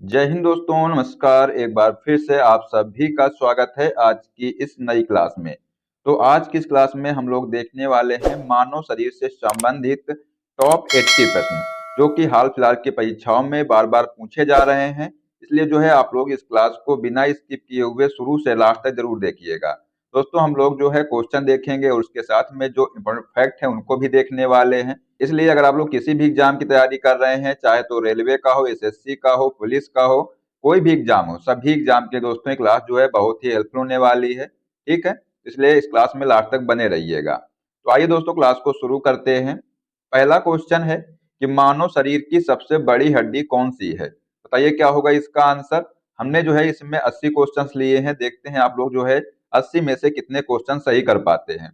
जय हिंद दोस्तों, नमस्कार। एक बार फिर से आप सभी का स्वागत है आज की इस नई क्लास में। तो आज की इस क्लास में हम लोग देखने वाले हैं मानव शरीर से संबंधित टॉप 80 प्रश्न, जो कि हाल फिलहाल की परीक्षाओं में बार बार पूछे जा रहे हैं। इसलिए जो है आप लोग इस क्लास को बिना स्किप किए हुए शुरू से लास्ट तक जरूर देखिएगा। दोस्तों, हम लोग जो है क्वेश्चन देखेंगे और उसके साथ में जो इम्पोर्टेंट फैक्ट है उनको भी देखने वाले हैं। इसलिए अगर आप लोग किसी भी एग्जाम की तैयारी कर रहे हैं, चाहे तो रेलवे का हो, एसएससी का हो, पुलिस का हो, कोई भी एग्जाम हो, सभी एग्जाम के दोस्तों ये क्लास जो है बहुत ही हेल्पफुल होने वाली है। ठीक है, इसलिए इस क्लास में लास्ट तक बने रहिएगा। तो आइए दोस्तों, क्लास को शुरू करते हैं। पहला क्वेश्चन है कि मानव शरीर की सबसे बड़ी हड्डी कौन सी है। बताइए क्या होगा इसका आंसर। हमने जो है इसमें 80 क्वेश्चंस लिए हैं, देखते हैं आप लोग जो है 80 में से कितने क्वेश्चन सही कर पाते हैं।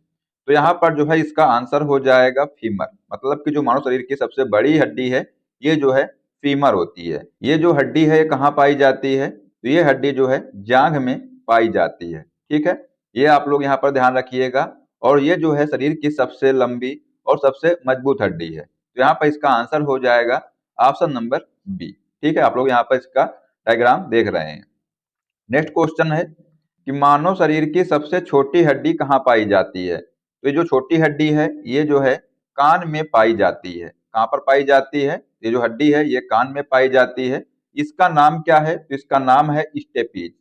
तो यहाँ पर जो है इसका आंसर हो जाएगा फीमर। मतलब कि जो मानव शरीर की सबसे बड़ी हड्डी है ये जो है फीमर होती है। ये जो हड्डी है ये कहाँ पाई जाती है, तो ये हड्डी जो है जांघ में पाई जाती है। ठीक है, ये आप लोग यहाँ पर ध्यान रखिएगा। और ये जो है शरीर की सबसे लंबी और सबसे मजबूत हड्डी है। तो यहाँ पर इसका आंसर हो जाएगा ऑप्शन नंबर बी। ठीक है, आप लोग यहाँ पर इसका डायग्राम देख रहे हैं। नेक्स्ट क्वेश्चन है कि मानव शरीर की सबसे छोटी हड्डी कहाँ पाई जाती है। तो ये जो छोटी हड्डी है ये जो है कान में पाई जाती है। कहाँ पर पाई जाती है, ये जो हड्डी है ये कान में पाई जाती है। इसका नाम क्या है, तो इसका नाम है स्टेपीज।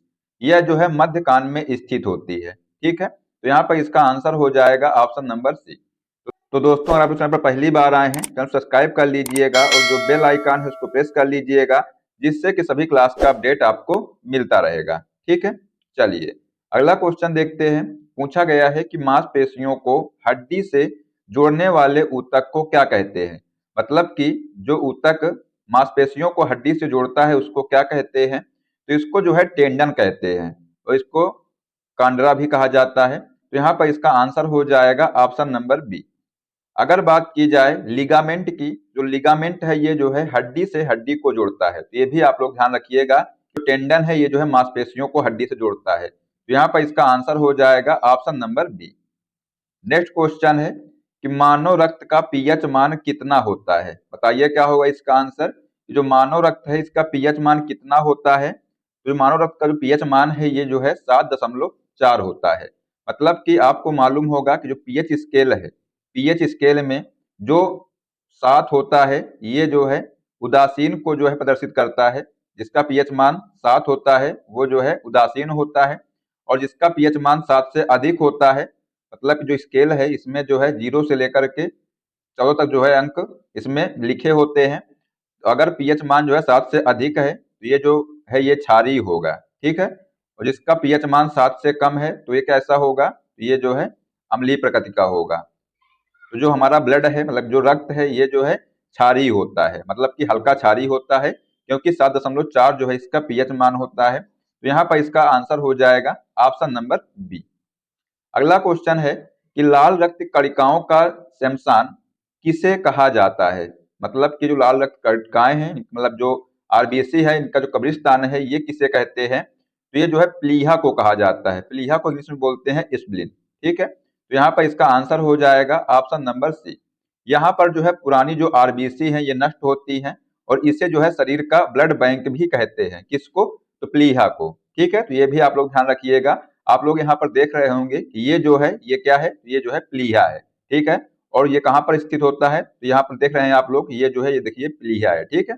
यह जो है मध्य कान में स्थित होती है। ठीक है, तो यहाँ पर इसका आंसर हो जाएगा ऑप्शन नंबर सी। तो दोस्तों, अगर आप इस चैनल पर पहली बार आए हैं, चैनल सब्सक्राइब कर लीजिएगा और जो बेल आइकन है उसको प्रेस कर लीजिएगा, जिससे कि सभी क्लास का अपडेट आपको मिलता रहेगा। ठीक है, चलिए अगला क्वेश्चन देखते हैं। पूछा गया है कि मांसपेशियों को हड्डी से जोड़ने वाले ऊतक को क्या कहते हैं। मतलब कि जो ऊतक मांसपेशियों को हड्डी से जोड़ता है उसको क्या कहते हैं, तो इसको जो है टेंडन कहते हैं और इसको कांडरा भी कहा जाता है। तो यहाँ पर इसका आंसर हो जाएगा ऑप्शन नंबर बी। अगर बात की जाए लिगामेंट की, जो लिगामेंट है ये जो है हड्डी से हड्डी को जोड़ता है। तो ये भी आप लोग ध्यान रखिएगा, जो टेंडन है ये जो है मांसपेशियों को हड्डी से जोड़ता है। तो यहाँ पर इसका आंसर हो जाएगा option number B. Next question है कि मानव रक्त का पीएच मान कितना होता है। बताइए क्या होगा इसका आंसर। जो मानव रक्त है इसका पीएच मान कितना होता है, तो मानव रक्त का जो पीएच मान है ये जो है 7.4 होता है। मतलब कि आपको मालूम होगा कि जो पीएच स्केल है, पीएच स्केल में जो 7 होता है ये जो है उदासीन को जो है प्रदर्शित करता है। जिसका पीएच मान 7 होता है वो जो है उदासीन होता है। और जिसका पीएच मान 7 से अधिक होता है, मतलब कि जो स्केल है इसमें जो है 0 से लेकर के 14 तक जो है अंक इसमें लिखे होते हैं। तो अगर पीएच मान जो है 7 से अधिक है तो ये जो है ये क्षारीय होगा। ठीक है, और जिसका पीएच मान 7 से कम है तो ये कैसा होगा, तो ये जो है अम्लीय प्रकृति का होगा। तो जो हमारा ब्लड है, मतलब जो रक्त है ये जो है क्षारीय होता है, मतलब कि हल्का क्षारीय होता है, क्योंकि 7.4 जो है इसका पीएच मान होता है। तो यहाँ पर इसका आंसर हो जाएगा ऑप्शन नंबर बी। अगला क्वेश्चन है कि लाल रक्त कणिकाओं का शमशान किसे कहा जाता है। मतलब कि जो लाल रक्त कणिकाएं हैं, मतलब जो आरबीसी है, इनका जो कब्रिस्तान है ये किसे कहते हैं, तो ये जो है प्लीहा को कहा जाता है। प्लीहा को इंग्लिश में बोलते हैं स्प्लीन। ठीक है, तो यहाँ पर इसका आंसर हो जाएगा ऑप्शन नंबर सी। यहाँ पर जो है पुरानी जो आरबीसी है ये नष्ट होती है और इसे जो है शरीर का ब्लड बैंक भी कहते हैं। किसको, तो प्लीहा को। ठीक है, तो ये भी आप लोग ध्यान रखिएगा। आप लोग यहाँ पर देख रहे होंगे कि ये जो है ये क्या है, ये जो है प्लीहा है। ठीक है, और ये कहाँ पर स्थित होता है, तो यहाँ पर देख रहे हैं आप लोग, ये जो है ये देखिए प्लीहा है। ठीक है,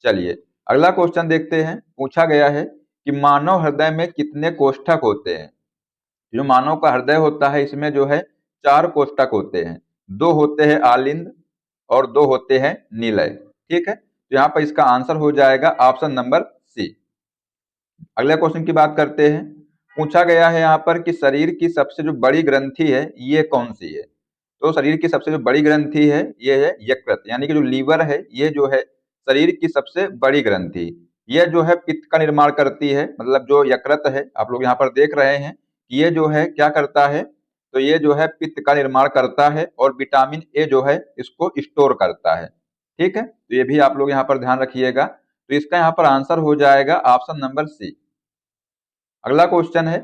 चलिए अगला क्वेश्चन देखते हैं। पूछा गया है कि मानव हृदय में कितने कोष्ठक होते हैं। जो मानव का हृदय होता है इसमें जो है 4 कोष्ठक होते हैं। 2 होते हैं आलिंद और 2 होते हैं निलय। ठीक है, तो यहाँ पर इसका आंसर हो जाएगा ऑप्शन नंबर सी। अगले क्वेश्चन की बात करते हैं। पूछा गया है यहाँ पर कि शरीर की सबसे जो बड़ी ग्रंथि है ये कौन सी है। तो शरीर की सबसे जो बड़ी ग्रंथि है ये है यकृत, यानी कि जो लीवर है ये जो है शरीर की सबसे बड़ी ग्रंथि। ये जो है पित्त का निर्माण करती है। मतलब जो यकृत है आप लोग यहाँ पर देख रहे हैं कि ये जो है क्या करता है, तो ये जो है पित्त का निर्माण करता है और विटामिन ए जो है इसको स्टोर करता है। ठीक है, तो ये भी आप लोग यहाँ पर ध्यान रखिएगा। तो इसका यहाँ पर आंसर हो जाएगा ऑप्शन नंबर सी। अगला क्वेश्चन है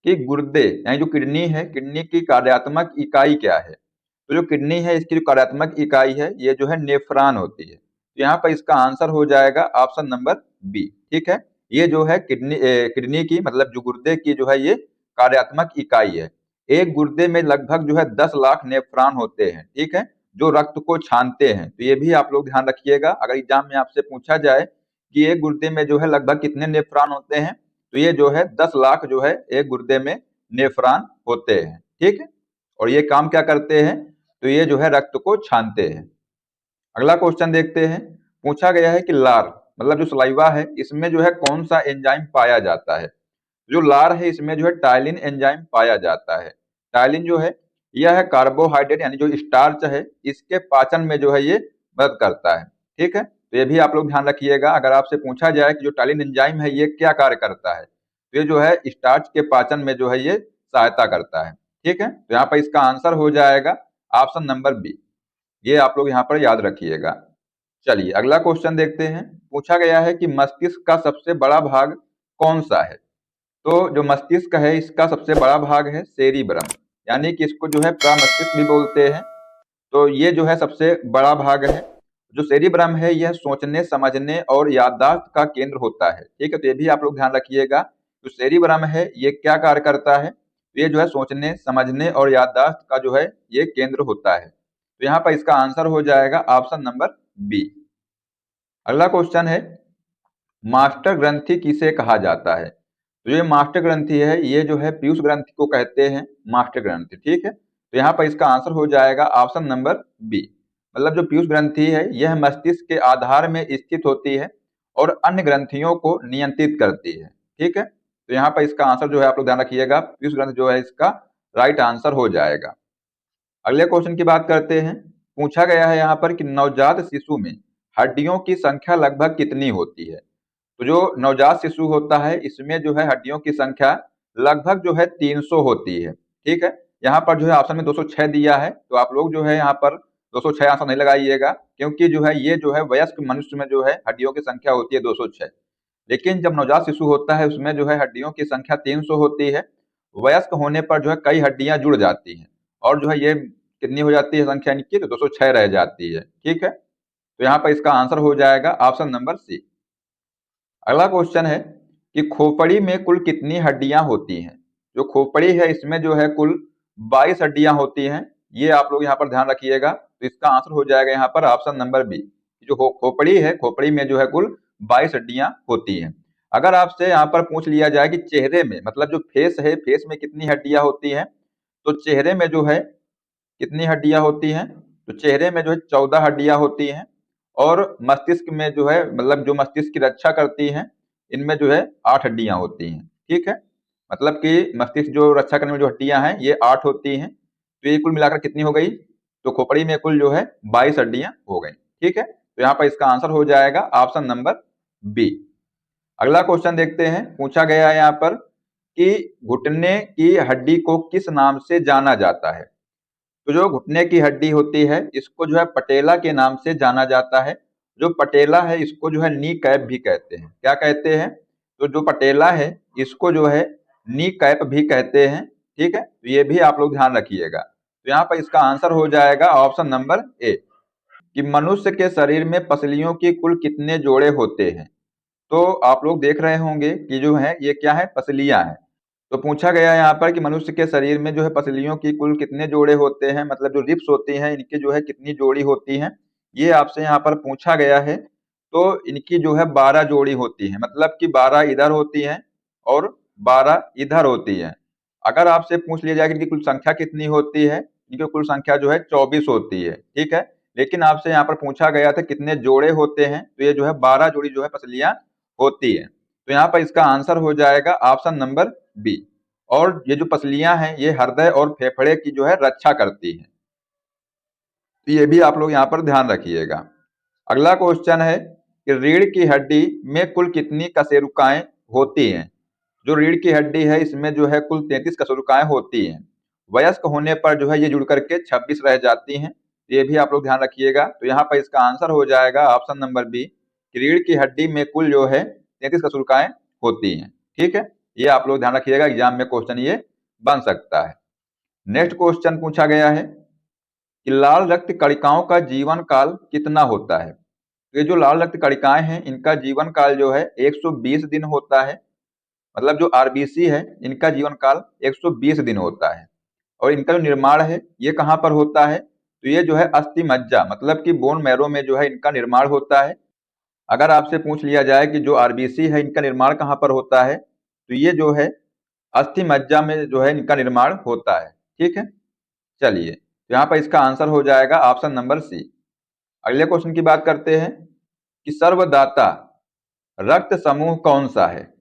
कि गुर्दे यानी जो किडनी है, किडनी की कार्यात्मक इकाई क्या है। तो जो किडनी है इसकी जो कार्यात्मक इकाई है ये जो है नेफ्रॉन होती है। तो यहाँ पर इसका आंसर हो जाएगा ऑप्शन नंबर बी। ठीक है, ये जो है किडनी की मतलब जो गुर्दे की जो है ये कार्यात्मक इकाई है। एक गुर्दे में लगभग जो है 10 लाख नेफ्रॉन होते हैं, ठीक है, जो रक्त को छानते हैं। तो ये भी आप लोग ध्यान रखिएगा, अगर एग्जाम में आपसे पूछा जाए कि एक गुर्दे में जो है लगभग कितने नेफ्रॉन होते हैं, तो ये जो है 10 लाख जो है एक गुर्दे में नेफ्रॉन होते हैं। ठीक है, और ये काम क्या करते हैं, तो ये जो है रक्त को छानते हैं। अगला क्वेश्चन देखते हैं, पूछा गया है कि लार मतलब जो सलाइवा है इसमें जो है कौन सा एंजाइम पाया जाता है। जो लार है इसमें जो है टाइलिन एंजाइम पाया जाता है। टाइलिन जो है यह है कार्बोहाइड्रेट यानी जो स्टार्च है इसके पाचन में जो है ये मदद करता है। ठीक है, तो ये भी आप लोग ध्यान रखिएगा, अगर आपसे पूछा जाए कि जो टाइलिन एंजाइम है ये क्या कार्य करता है, तो ये जो है स्टार्च के पाचन में जो है ये सहायता करता है। ठीक है, तो यहाँ पर इसका आंसर हो जाएगा ऑप्शन नंबर बी। ये आप लोग यहाँ पर याद रखिएगा। चलिए अगला क्वेश्चन देखते हैं, पूछा गया है कि मस्तिष्क का सबसे बड़ा भाग कौन सा है। तो जो मस्तिष्क है इसका सबसे बड़ा भाग है सेरिब्रम, यानी कि इसको जो है प्रमस्तिष्क भी बोलते हैं। तो ये जो है सबसे बड़ा भाग है। जो सेरिब्रम है यह सोचने समझने और याददाश्त का केंद्र होता है। ठीक है, तो ये भी आप लोग ध्यान रखिएगा, जो सेरिब्रम है ये क्या कार्य करता है, तो ये जो है सोचने समझने और याददाश्त का जो है ये केंद्र होता है। तो यहाँ पर इसका आंसर हो जाएगा ऑप्शन नंबर बी। अगला क्वेश्चन है, मास्टर ग्रंथि किसे कहा जाता है। तो ये मास्टर ग्रंथि है ये जो है पीयूष ग्रंथि को कहते हैं मास्टर ग्रंथि। ठीक है, तो यहाँ पर इसका आंसर हो जाएगा ऑप्शन नंबर बी। मतलब जो पीयूष ग्रंथि है यह मस्तिष्क के आधार में स्थित होती है और अन्य ग्रंथियों को नियंत्रित करती है। ठीक है, तो यहाँ पर इसका आंसर जो है आप लोग ध्यान रखिएगा, पीयूष ग्रंथि जो है इसका राइट आंसर हो जाएगा। अगले क्वेश्चन की बात करते हैं, पूछा गया है यहाँ पर कि नवजात शिशु में हड्डियों की संख्या लगभग कितनी होती है। तो जो नवजात शिशु होता है इसमें जो है हड्डियों की संख्या लगभग जो है 300 होती है। ठीक है, यहाँ पर जो है ऑप्शन में 206 दिया है, तो आप लोग जो है यहाँ पर 206 आंसर नहीं लगाइएगा, क्योंकि जो है ये जो है वयस्क मनुष्य में जो है हड्डियों की संख्या होती है 206, लेकिन जब नवजात शिशु होता है उसमें जो है हड्डियों की संख्या 300 होती है। वयस्क होने पर जो है कई हड्डियां जुड़ जाती हैं और जो है ये कितनी हो जाती है संख्या इनकी, तो 206 रह जाती है। ठीक है, तो यहाँ पर इसका आंसर हो जाएगा ऑप्शन नंबर सी। अगला क्वेश्चन है कि खोपड़ी में कुल कितनी हड्डियां होती हैं। जो खोपड़ी है इसमें जो है कुल 22 हड्डियां होती हैं। ये आप लोग यहाँ पर ध्यान रखिएगा, तो इसका आंसर हो जाएगा यहाँ पर ऑप्शन नंबर बी। जो खोपड़ी है खोपड़ी में जो है कुल 22 हड्डियां होती हैं। अगर आपसे यहाँ पर पूछ लिया जाए कि चेहरे में मतलब जो फेस है फेस में कितनी हड्डियां होती हैं, तो चेहरे में जो है कितनी हड्डियां होती हैं, तो चेहरे में जो है 14 हड्डियां होती हैं। और मस्तिष्क में जो है मतलब जो मस्तिष्क की रक्षा करती हैं इनमें जो है 8 हड्डियां होती हैं। ठीक है, मतलब कि मस्तिष्क जो रक्षा करने में जो हड्डियां हैं ये 8 होती हैं। तो ये कुल मिलाकर कितनी हो गई, तो खोपड़ी में कुल जो है 22 हड्डियां हो गई। ठीक है, तो यहाँ पर इसका आंसर हो जाएगा ऑप्शन नंबर बी। अगला क्वेश्चन देखते हैं, पूछा गया है यहाँ पर कि घुटने की हड्डी को किस नाम से जाना जाता है। तो जो घुटने की हड्डी होती है इसको जो है पटेला के नाम से जाना जाता है। जो पटेला है इसको जो है नी कैप भी कहते हैं। क्या कहते हैं, तो जो पटेला है इसको जो है नी कैप भी कहते हैं। ठीक है, तो ये भी आप लोग ध्यान रखिएगा। तो यहाँ पर इसका आंसर हो जाएगा ऑप्शन नंबर ए, कि मनुष्य के शरीर में पसलियों की कुल कितने जोड़े होते हैं। तो आप लोग देख रहे होंगे कि जो है ये क्या है, पसलियां हैं। तो पूछा गया है यहाँ पर कि मनुष्य के शरीर में जो है पसलियों की कुल कितने जोड़े होते हैं, मतलब जो रिब्स होती हैं इनकी जो है कितनी जोड़ी होती हैं, ये आपसे यहाँ पर पूछा गया है। तो इनकी जो है 12 जोड़ी होती है, मतलब कि 12 इधर होती हैं और 12 इधर होती हैं। अगर आपसे पूछ लिया जाए कि इनकी कुल संख्या कितनी होती है, इनकी कुल संख्या जो है 24 होती है। ठीक है, लेकिन आपसे यहाँ पर पूछा गया था कितने जोड़े होते हैं, तो ये जो है 12 जोड़ी जो है पसलियां होती है। तो यहाँ पर इसका आंसर हो जाएगा ऑप्शन नंबर बी। और ये जो पसलियां हैं ये हृदय और फेफड़े की जो है रक्षा करती हैं। तो ये भी आप लोग यहाँ पर ध्यान रखिएगा। अगला क्वेश्चन है कि रीढ़ की हड्डी में कुल कितनी कशेरुकाएं होती हैं। जो रीढ़ की हड्डी है इसमें जो है कुल 33 कशेरुकाएं होती हैं। वयस्क होने पर जो है ये जुड़ करके 26 रह जाती हैं। ये भी आप लोग ध्यान रखिएगा। तो यहाँ पर इसका आंसर हो जाएगा ऑप्शन नंबर बी, कि रीढ़ की हड्डी में कुल जो है 33 कशेरुकाएं होती हैं। ठीक है, ये आप लोग ध्यान रखिएगा, एग्जाम में क्वेश्चन ये बन सकता है। नेक्स्ट क्वेश्चन पूछा गया है कि लाल रक्त कणिकाओं का जीवन काल कितना होता है। तो ये जो लाल रक्त कणिकाएं हैं इनका जीवन काल जो है 120 दिन होता है। मतलब जो आरबीसी है इनका जीवन काल 120 दिन होता है। और इनका जो निर्माण है ये कहाँ पर होता है, तो ये जो है अस्थि मज्जा मतलब कि बोन मैरो में जो है इनका निर्माण होता है। अगर आपसे पूछ लिया जाए कि जो आरबीसी है इनका निर्माण कहाँ पर होता है, तो ये जो है अस्थि मज्जा में जो है इनका निर्माण होता है। ठीक है, चलिए तो यहाँ पर इसका आंसर हो जाएगा ऑप्शन नंबर सी। अगले क्वेश्चन की बात करते हैं कि सर्वदाता रक्त समूह कौन सा है।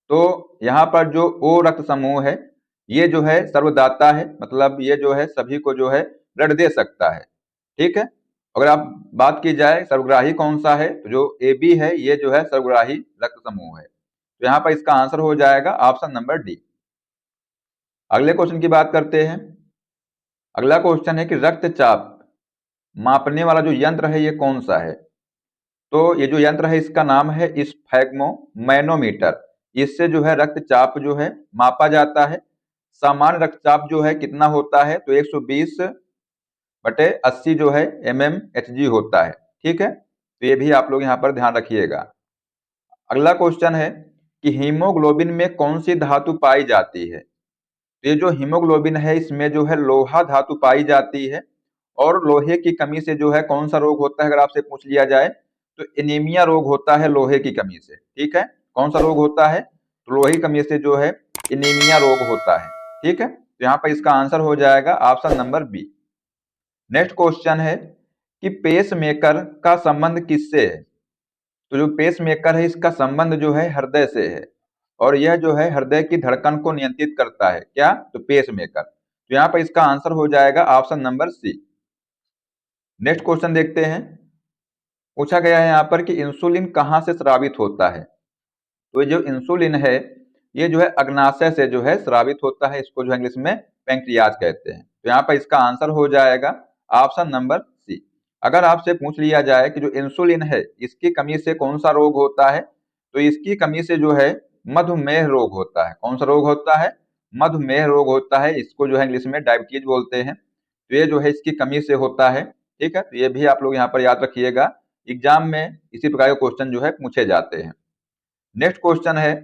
तो यहाँ पर जो ओ रक्त समूह है ये जो है सर्वदाता है, मतलब ये जो है सभी को जो है ब्लड दे सकता है। ठीक है, अगर आप बात की जाए सर्वग्राही कौन सा है, तो जो ए बी है ये जो है सर्वग्राही रक्त समूह है। तो यहाँ पर इसका आंसर हो जाएगा ऑप्शन नंबर डी। अगले क्वेश्चन की बात करते हैं। अगला क्वेश्चन है कि रक्तचाप मापने वाला जो यंत्र है ये कौन सा है। तो ये जो यंत्र है इसका नाम है स्फैग्मोमैनोमीटर। इससे जो है रक्तचाप जो है मापा जाता है। सामान्य रक्तचाप जो है कितना होता है, तो 120/80 जो है mmHg होता है। ठीक है, तो ये भी आप लोग यहाँ पर ध्यान रखिएगा। अगला क्वेश्चन है कि हीमोग्लोबिन में कौन सी धातु पाई जाती है। तो ये जो हीमोग्लोबिन है इसमें जो है लोहा धातु पाई जाती है। और लोहे की कमी से जो है कौन सा रोग होता है अगर आपसे पूछ लिया जाए, तो एनीमिया रोग होता है लोहे की कमी से। ठीक है, कौन सा रोग होता है, तो लोहे की कमी से जो है एनीमिया रोग होता है। ठीक है, तो यहाँ पर इसका आंसर हो जाएगा option number B. Next question है कि पेस मेकर का संबंध किससे है। तो जो पेस मेकर है इसका संबंध जो है हृदय से है। और यह जो है हृदय की धड़कन को नियंत्रित करता है। क्या, तो पेस मेकर। तो यहाँ पर इसका आंसर हो जाएगा option number C. Next question देखते हैं। पूछा गया है यहाँ पर कि इंसुलिन कहाँ से स्रावित होता है। तो ये जो इंसुलिन है ये जो है अग्नाशय से जो है स्रावित होता है। इसको जो है इंग्लिश में पैंक्रियाज कहते हैं। तो यहाँ पर इसका आंसर हो जाएगा ऑप्शन नंबर सी। अगर आपसे पूछ लिया जाए कि जो इंसुलिन है इसकी कमी से कौन सा रोग होता है, तो इसकी कमी से जो है मधुमेह रोग होता है। कौन सा रोग होता है, मधुमेह रोग होता है। इसको जो है इंग्लिश में डायबिटीज बोलते हैं। तो ये जो है इसकी कमी से होता है। ठीक है, तो ये भी आप लोग यहाँ पर याद रखिएगा, एग्जाम में इसी प्रकार के क्वेश्चन जो है पूछे जाते हैं। नेक्स्ट क्वेश्चन है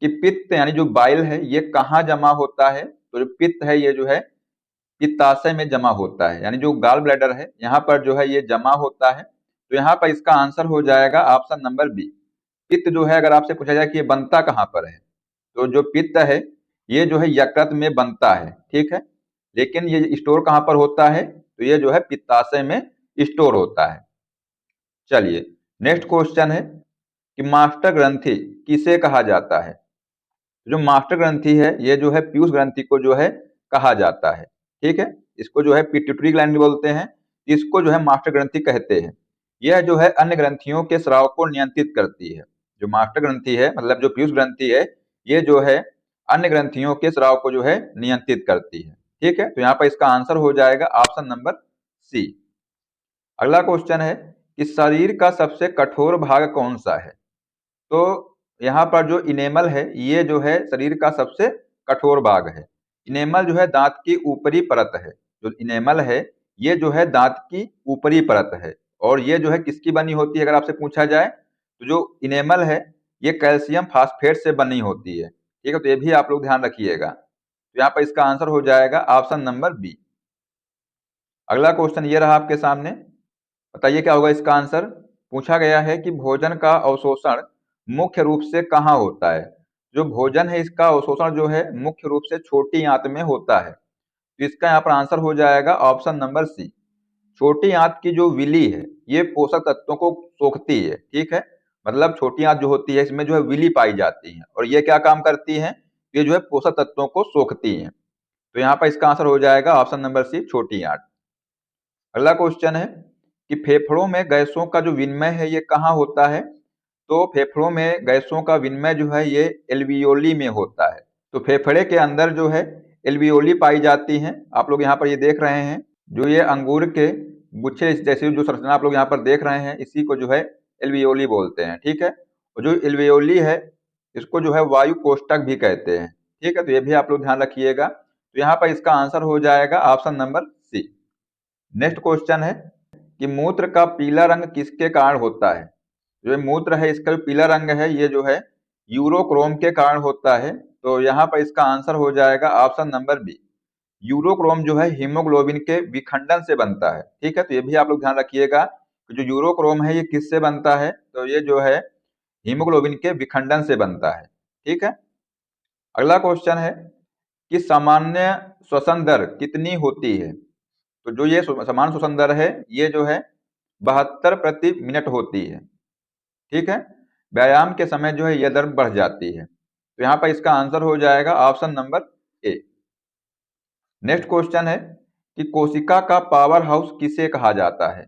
कि पित्त यानी जो बाइल है ये कहाँ जमा होता है। तो जो पित्त है ये जो है पित्ताशय में जमा होता है, यानी जो गाल ब्लैडर है यहाँ पर जो है ये जमा होता है। तो यहाँ पर इसका आंसर हो जाएगा ऑप्शन नंबर बी। पित्त जो है अगर आपसे पूछा जाए कि ये बनता कहाँ पर है, तो जो पित्त है ये जो है यकृत में बनता है। ठीक है, लेकिन ये स्टोर कहाँ पर होता है, तो ये जो है पित्ताशय में स्टोर होता है। चलिए नेक्स्ट क्वेश्चन है कि मास्टर ग्रंथि किसे कहा जाता है। जो मास्टर ग्रंथि है ये जो है पीयूष ग्रंथि को जो है कहा जाता है। ठीक है, इसको जो है पिट्यूटरी ग्लैंड बोलते हैं। इसको जो है मास्टर ग्रंथि कहते हैं। यह जो है अन्य ग्रंथियों के स्राव को नियंत्रित करती है। जो मास्टर ग्रंथि है मतलब जो पीयूष ग्रंथि है ये जो है अन्य ग्रंथियों के स्राव को जो है नियंत्रित करती है। ठीक है, तो यहाँ पर इसका आंसर हो जाएगा ऑप्शन नंबर सी। अगला क्वेश्चन है कि शरीर का सबसे कठोर भाग कौन सा है। तो यहाँ पर जो इनेमल है ये जो है शरीर का सबसे कठोर भाग है। इनेमल जो है दांत की ऊपरी परत है। जो इनेमल है ये जो है दांत की ऊपरी परत है। और ये जो है किसकी बनी होती है अगर आपसे पूछा जाए, तो जो इनेमल है ये कैल्शियम फास्फेट से बनी होती है। ठीक है, तो ये भी आप लोग ध्यान रखिएगा। तो यहाँ पर इसका आंसर हो जाएगा ऑप्शन नंबर बी। अगला क्वेश्चन ये रहा आपके सामने, बताइए क्या होगा इसका आंसर। पूछा गया है कि भोजन का अवशोषण मुख्य रूप से कहाँ होता है। जो भोजन है इसका अवशोषण जो है मुख्य रूप से छोटी आंत में होता है। तो इसका यहाँ पर आंसर हो जाएगा ऑप्शन नंबर सी। छोटी आंत की जो विली है ये पोषक तत्वों को सोखती है। ठीक है, मतलब छोटी आंत जो होती है इसमें जो है विली पाई जाती है और ये क्या काम करती है, ये जो है पोषक तत्वों को सोखती है। तो यहाँ पर इसका आंसर हो जाएगा ऑप्शन नंबर सी, छोटी आंत। अगला क्वेश्चन है कि फेफड़ों में गैसों का जो विनिमय है ये कहाँ होता है। तो फेफड़ों में गैसों का विनिमय जो है ये एल्वियोली में होता है। तो फेफड़े के अंदर जो है एल्वियोली पाई जाती हैं। आप लोग यहाँ पर ये देख रहे हैं जो ये अंगूर के गुच्छे जैसी जो संरचना आप लोग यहाँ पर देख रहे हैं इसी को जो है एल्वियोली बोलते हैं। ठीक है, और जो एल्वियोली है इसको जो है वायु कोष्ठक भी कहते हैं। ठीक है, तो ये भी आप लोग ध्यान रखिएगा। तो यहाँ पर इसका आंसर हो जाएगा option number C. Next question है कि मूत्र का पीला रंग किसके कारण होता है। जो ये मूत्र है इसका जो पीला रंग है ये जो है यूरोक्रोम के कारण होता है। तो यहाँ पर इसका आंसर हो जाएगा ऑप्शन नंबर बी। यूरोक्रोम जो है हीमोग्लोबिन के विखंडन से बनता है। ठीक है, तो ये भी आप लोग ध्यान रखिएगा कि जो यूरोक्रोम है ये किससे बनता है, तो ये जो है हीमोग्लोबिन के विखंडन से बनता है। ठीक है, अगला क्वेश्चन है कि सामान्य श्वसन दर कितनी होती है। तो जो ये सामान्य श्वसन दर है ये जो है 72 प्रति मिनट होती है। ठीक है, व्यायाम के समय जो है यह दर बढ़ जाती है। तो यहाँ पर इसका आंसर हो जाएगा option number A. Next question है कि कोशिका का पावर हाउस किसे कहा जाता है।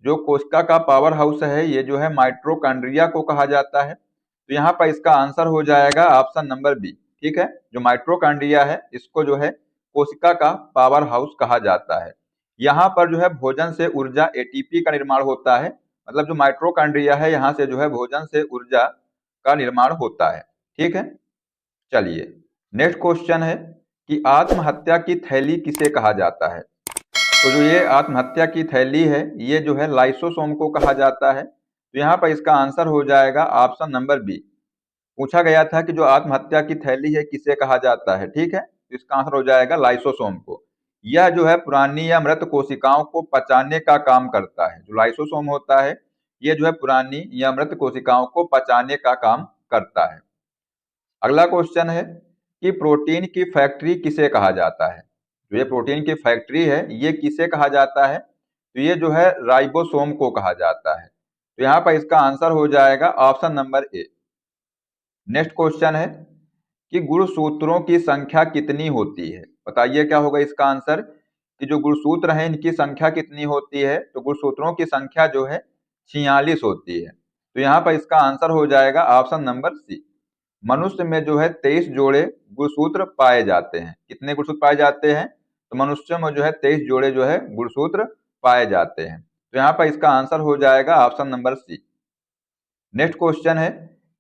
जो कोशिका का पावर हाउस है ये जो है माइटोकॉन्ड्रिया को कहा जाता है। तो यहाँ पर इसका आंसर हो जाएगा ऑप्शन नंबर बी। ठीक है, जो माइटोकॉन्ड्रिया है इसको जो है कोशिका का पावर हाउस कहा जाता है। यहाँ पर जो है भोजन से ऊर्जा एटीपी का निर्माण होता है। मतलब जो माइटोकॉन्ड्रिया है यहाँ से जो है भोजन से ऊर्जा का निर्माण होता है। ठीक है, चलिए नेक्स्ट क्वेश्चन है कि आत्महत्या की थैली किसे कहा जाता है। तो जो ये आत्महत्या की थैली है ये जो है लाइसोसोम को कहा जाता है। तो यहाँ पर इसका आंसर हो जाएगा ऑप्शन नंबर बी। पूछा गया था कि जो आत्महत्या की थैली है किसे कहा जाता है। ठीक है, तो इसका आंसर हो जाएगा लाइसोसोम को। यह जो है पुरानी या मृत कोशिकाओं को पचाने का काम करता है। जो लाइसोसोम होता है ये जो है पुरानी या मृत कोशिकाओं को पचाने का काम करता है। अगला क्वेश्चन है कि प्रोटीन की फैक्ट्री किसे कहा जाता है। जो ये प्रोटीन की फैक्ट्री है ये किसे कहा जाता है, तो ये जो है राइबोसोम को कहा जाता है। तो यहाँ पर इसका आंसर हो जाएगा option number A. Next question है कि गुणसूत्रों की संख्या कितनी होती है। बताइए क्या होगा इसका आंसर कि जो गुणसूत्र हैं इनकी संख्या कितनी होती है। तो गुणसूत्रों की संख्या जो है 46 होती है। तो यहाँ पर इसका आंसर हो जाएगा ऑप्शन नंबर सी। मनुष्य में जो है 23 जोड़े गुणसूत्र पाए जाते हैं। कितने गुणसूत्र पाए जाते हैं, तो मनुष्य में जो है 23 जोड़े जो है गुणसूत्र पाए जाते हैं। तो यहाँ पर इसका आंसर हो जाएगा option number C. Next question है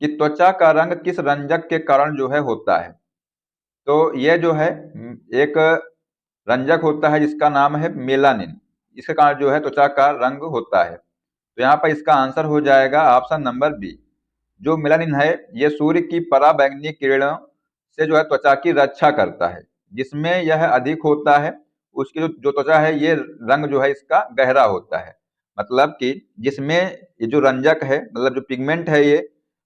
कि त्वचा का रंग किस रंजक के कारण जो है होता है। तो यह जो है एक रंजक होता है जिसका नाम है मेलानिन। इसके कारण जो है त्वचा का रंग होता है। तो यहाँ पर इसका आंसर हो जाएगा ऑप्शन नंबर बी। जो मेलानिन है ये सूर्य की पराबैंगनी किरणों से जो है त्वचा की रक्षा करता है। जिसमें यह अधिक होता है उसकी जो त्वचा है ये रंग जो है इसका गहरा होता है। मतलब कि जिसमें ये जो रंजक है मतलब जो पिगमेंट है ये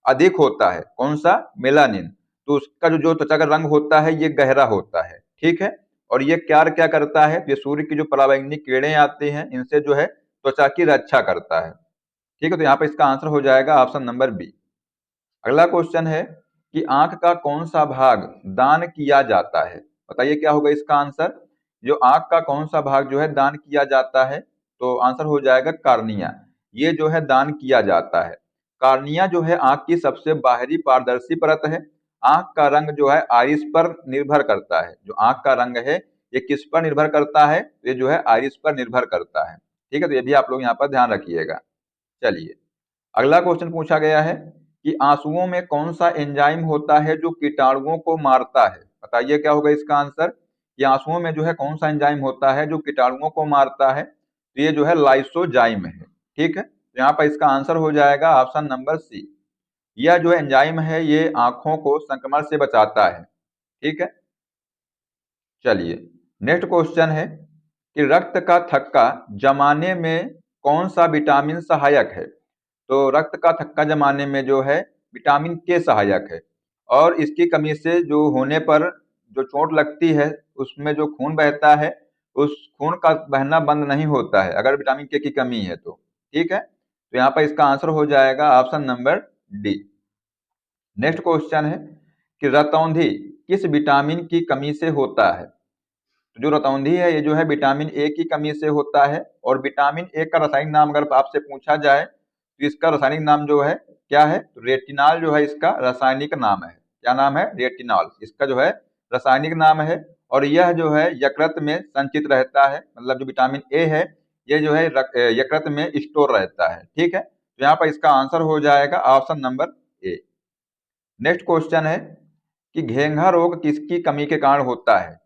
अधिक होता है, कौन सा, मेलानिन। तो उसका जो त्वचा का रंग होता है ये गहरा होता है। ठीक है, और ये क्या क्या करता है, ये सूर्य की जो पराबैंगनी किरणें आती हैं इनसे जो है त्वचा की रक्षा करता है। ठीक है, तो यहाँ पर इसका आंसर हो जाएगा ऑप्शन नंबर बी। अगला क्वेश्चन है कि आंख का कौन सा भाग दान किया जाता है। बताइए क्या होगा इसका आंसर। जो आंख का कौन सा भाग जो है दान किया जाता है, तो आंसर हो जाएगा कार्निया। ये जो है दान किया जाता है। कार्निया जो है आंख की सबसे बाहरी पारदर्शी परत है। आंख का रंग जो है आइरिस पर निर्भर करता है। जो आंख का रंग है ये किस पर निर्भर करता है, ये जो है आइरिस पर निर्भर करता है। ठीक है, तो ये भी आप लोग यहाँ पर ध्यान रखिएगा। चलिए अगला क्वेश्चन पूछा गया है कि आंसुओं में कौन सा एंजाइम होता है जो कीटाणुओं को मारता है। बताइए क्या होगा इसका आंसर कि आंसुओं में जो है कौन सा एंजाइम होता है जो कीटाणुओं को मारता है। तो ये जो है लाइसोजाइम है। ठीक है, तो यहाँ पर इसका आंसर हो जाएगा ऑप्शन नंबर सी। यह जो एंजाइम है ये आंखों को संक्रमण से बचाता है। ठीक है, चलिए नेक्स्ट क्वेश्चन है कि रक्त का थक्का जमाने में कौन सा विटामिन सहायक है। तो रक्त का थक्का जमाने में जो है विटामिन के सहायक है। और इसकी कमी से जो होने पर जो चोट लगती है उसमें जो खून बहता है उस खून का बहना बंद नहीं होता है अगर विटामिन के की कमी है तो। ठीक है, तो यहाँ पर इसका आंसर हो जाएगा option number D. Next question है कि रतौंधी किस विटामिन की कमी से होता है। तो जो रतौंधी है ये जो है विटामिन ए की कमी से होता है। और विटामिन ए का रासायनिक नाम अगर आपसे पूछा जाए तो इसका रासायनिक नाम जो है क्या है, तो रेटिनॉल जो है इसका रासायनिक नाम है। क्या नाम है, रेटिनॉल इसका जो है रासायनिक नाम है। और यह जो है यकृत में संचित रहता है। मतलब जो विटामिन ए है ये जो है यकृत में स्टोर रहता है। ठीक है, तो यहाँ पर इसका आंसर हो जाएगा option number A. Next question है कि घेंघा रोग किसकी कमी के कारण होता है।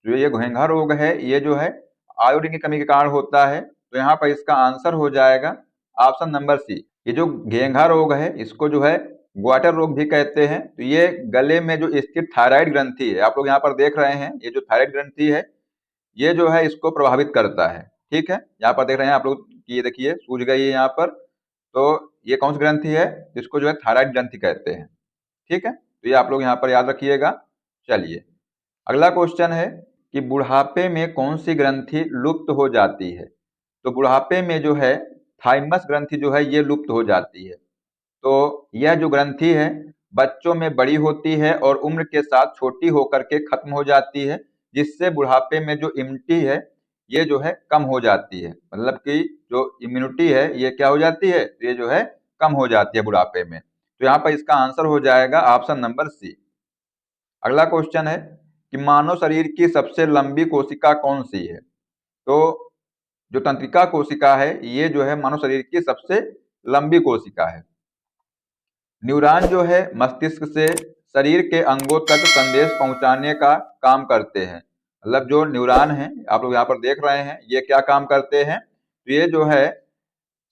जो ये घेंघा रोग है ये जो है आयोडीन की कमी के कारण होता है। तो यहाँ पर इसका आंसर हो जाएगा ऑप्शन नंबर सी। ये जो घेंघा रोग है इसको जो है ग्वाटर रोग भी कहते हैं। तो ये गले में जो स्थित थायराइड ग्रंथि है, आप लोग यहाँ पर देख रहे हैं, ये जो थायराइड ग्रंथि है ये जो है इसको प्रभावित करता है। ठीक है, यहाँ पर देख रहे हैं आप लोग कि ये देखिए सूज गई है यहाँ पर। तो ये कौन सी ग्रंथि है? इसको जो है थायराइड ग्रंथि कहते हैं। ठीक है, तो ये आप लोग यहाँ पर याद रखिएगा। चलिए अगला क्वेश्चन है कि बुढ़ापे में कौन सी ग्रंथि लुप्त हो जाती है? तो बुढ़ापे में जो है थाइमस ग्रंथि जो है ये लुप्त हो जाती है। तो यह जो ग्रंथि है बच्चों में बड़ी होती है और उम्र के साथ छोटी होकर के खत्म हो जाती है, जिससे बुढ़ापे में जो इम्यूनिटी है ये जो है कम हो जाती है। मतलब कि जो इम्यूनिटी है ये क्या हो जाती है? ये जो है कम हो जाती है बुढ़ापे में। तो यहाँ पर इसका आंसर हो जाएगा ऑप्शन नंबर सी। अगला क्वेश्चन है कि मानव शरीर की सबसे लंबी कोशिका कौन सी है? तो जो तंत्रिका कोशिका है ये जो है मानव शरीर की सबसे लंबी कोशिका है। न्यूरॉन जो है मस्तिष्क से शरीर के अंगों तक संदेश पहुंचाने का काम करते हैं। मतलब जो न्यूरॉन है आप लोग यहाँ पर देख रहे हैं ये क्या काम करते हैं? तो ये जो है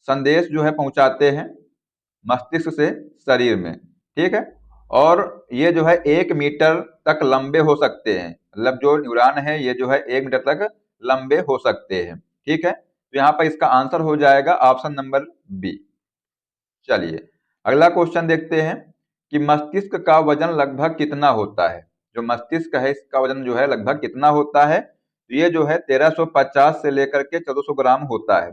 संदेश जो है पहुंचाते हैं मस्तिष्क से शरीर में। ठीक है, और ये जो है 1 मीटर तक लंबे हो सकते हैं। मतलब जो न्यूरॉन है ये जो है 1 मीटर तक लंबे हो सकते हैं। ठीक है, तो यहाँ पर इसका आंसर हो जाएगा ऑप्शन नंबर बी। चलिए अगला क्वेश्चन देखते हैं कि मस्तिष्क का वजन लगभग कितना होता है? जो मस्तिष्क है इसका वजन जो है लगभग कितना होता है? तो ये जो है 1350 से लेकर के 1400 ग्राम होता है।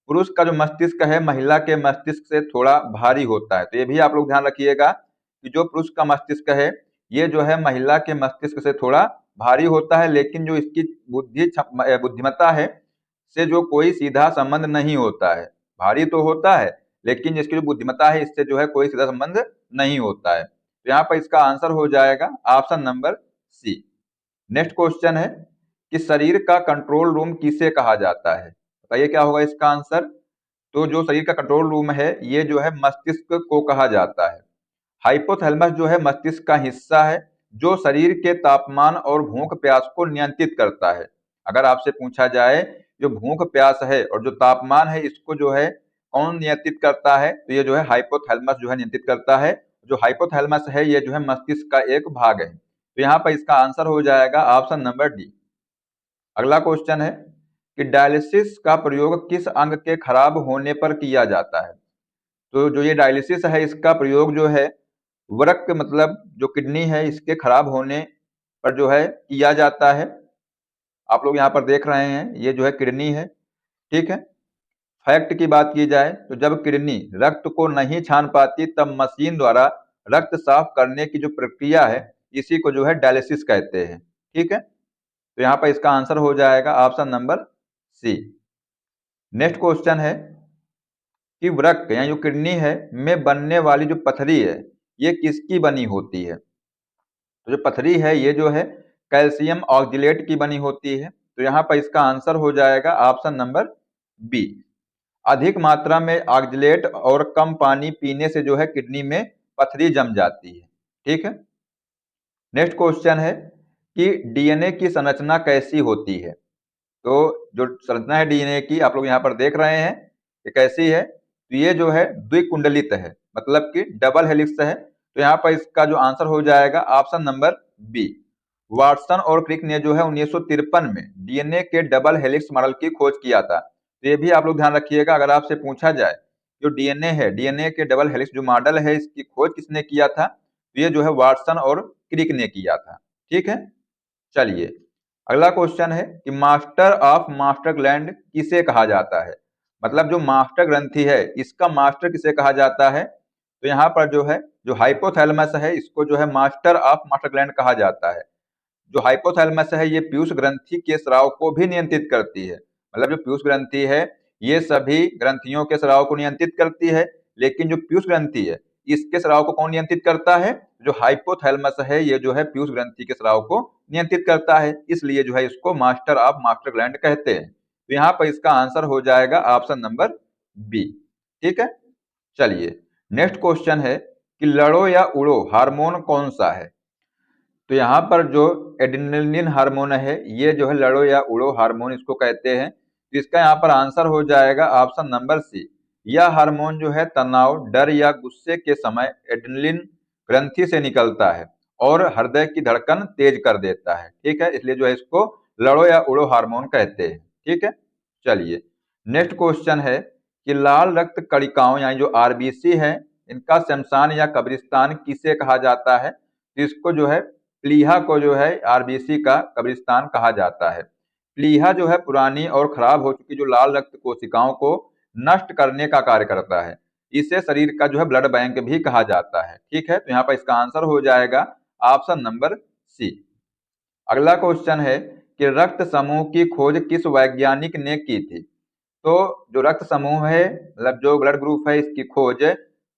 पुरुष का जो मस्तिष्क है महिला के मस्तिष्क से थोड़ा भारी होता है। तो ये भी आप लोग ध्यान रखिएगा कि जो पुरुष का मस्तिष्क है ये जो है महिला के मस्तिष्क से थोड़ा भारी होता है, लेकिन जो इसकी बुद्धिमत्ता है से जो कोई सीधा संबंध नहीं होता है। भारी तो होता है लेकिन इसकी जो बुद्धिमत्ता है इससे जो है कोई सीधा संबंध नहीं होता है। तो यहाँ पर इसका आंसर हो जाएगा option number C. Next question है कि शरीर का कंट्रोल रूम किसे कहा जाता है? बताइए क्या होगा इसका आंसर? तो जो शरीर का कंट्रोल रूम है ये जो है मस्तिष्क को कहा जाता है। हाइपोथैलेमस जो है मस्तिष्क का हिस्सा है जो शरीर के तापमान और भूख प्यास को नियंत्रित करता है। अगर आपसे पूछा जाए जो भूख प्यास है और जो तापमान है इसको जो है कौन नियंत्रित करता है? तो ये जो है हाइपोथैलेमस जो है नियंत्रित करता है। जो हाइपोथैलेमस है ये जो है मस्तिष्क का एक भाग है। तो यहाँ पर इसका आंसर हो जाएगा ऑप्शन नंबर डी। अगला क्वेश्चन है कि डायलिसिस का प्रयोग किस अंग के खराब होने पर किया जाता है? तो जो ये डायलिसिस है इसका प्रयोग जो है वृक्क मतलब जो किडनी है इसके खराब होने पर जो है किया जाता है। आप लोग यहाँ पर देख रहे हैं ये जो है किडनी है। ठीक है, फैक्ट की बात की जाए तो जब किडनी रक्त को नहीं छान पाती तब मशीन द्वारा रक्त साफ करने की जो प्रक्रिया है इसी को जो है डायलिसिस कहते हैं। ठीक है, तो यहाँ पर इसका आंसर हो जाएगा option number C. Next question है कि वृक्क यानी जो किडनी है में बनने वाली जो पथरी है ये किसकी बनी होती है? तो जो पथरी है ये जो है कैल्शियम ऑक्जिलेट की बनी होती है। तो यहाँ पर इसका आंसर हो जाएगा ऑप्शन नंबर बी। अधिक मात्रा में ऑक्जिलेट और कम पानी पीने से जो है किडनी में पथरी जम जाती है। ठीक है, नेक्स्ट क्वेश्चन है कि डीएनए की संरचना कैसी होती है? तो जो संरचना है डीएनए की आप लोग यहाँ पर देख रहे हैं कि कैसी है? तो ये जो है द्विकुंडलित है, मतलब कि डबल हेलिक्स है। तो यहाँ पर इसका जो आंसर हो जाएगा ऑप्शन नंबर बी। वाटसन और क्रिक ने जो है 1953 में डीएनए के डबल हेलिक्स मॉडल की खोज किया था। तो ये भी आप लोग ध्यान रखिएगा, अगर आपसे पूछा जाए जो डीएनए है डीएनए के डबल हेलिक्स जो मॉडल है इसकी खोज किसने किया था? तो ये जो है वाटसन और क्रिक ने किया था। ठीक है, चलिए अगला क्वेश्चन है कि मास्टर ऑफ मास्टर ग्लैंड किसे कहा जाता है? मतलब जो मास्टर ग्रंथि है इसका मास्टर किसे कहा जाता है? तो यहाँ पर जो है जो हाइपोथैलेमस है इसको जो है मास्टर ऑफ मास्टर ग्लैंड कहा जाता है। जो हाइपोथैलेमस है ये पीयूष ग्रंथि के स्राव को भी नियंत्रित करती है। मतलब जो पीयूष ग्रंथि है ये सभी ग्रंथियों के स्राव को नियंत्रित करती है, लेकिन जो पीयूष ग्रंथि है इसके स्राव को कौन नियंत्रित करता है? जो हाइपोथैलेमस है ये जो है पीयूष ग्रंथि के स्राव को नियंत्रित करता है, इसलिए जो है इसको मास्टर ऑफ मास्टर ग्लैंड कहते हैं। तो यहाँ पर इसका आंसर हो जाएगा ऑप्शन नंबर बी। ठीक है, चलिए नेक्स्ट क्वेश्चन है कि लड़ो या उड़ो हार्मोन कौन सा है? तो यहाँ पर जो एड्रेनलिन हार्मोन है ये जो है लड़ो या उड़ो हार्मोन इसको कहते हैं। तो इसका यहाँ पर आंसर हो जाएगा ऑप्शन नंबर सी। यह हार्मोन जो है तनाव, डर या गुस्से के समय एड्रेनलिन ग्रंथि से निकलता है और हृदय की धड़कन तेज कर देता है। ठीक है, इसलिए जो है इसको लड़ो या उड़ो हार्मोन कहते हैं। ठीक है, चलिए नेक्स्ट क्वेश्चन है कि लाल रक्त कणिकाओं यानी जो आरबीसी है, इनका शमशान या कब्रिस्तान किसे कहा जाता है? तो इसको जो है प्लीहा को जो है आरबीसी का कब्रिस्तान कहा जाता है। प्लीहा जो है पुरानी और खराब हो चुकी जो लाल रक्त कोशिकाओं को नष्ट करने का कार्य करता है। इसे शरीर का जो है ब्लड बैंक भी कहा जाता है। ठीक है, तो यहाँ पर इसका आंसर हो जाएगा ऑप्शन नंबर सी। अगला क्वेश्चन है कि रक्त समूह की खोज किस वैज्ञानिक ने की थी? तो जो रक्त समूह है, मतलब जो ब्लड ग्रुप है, इसकी खोज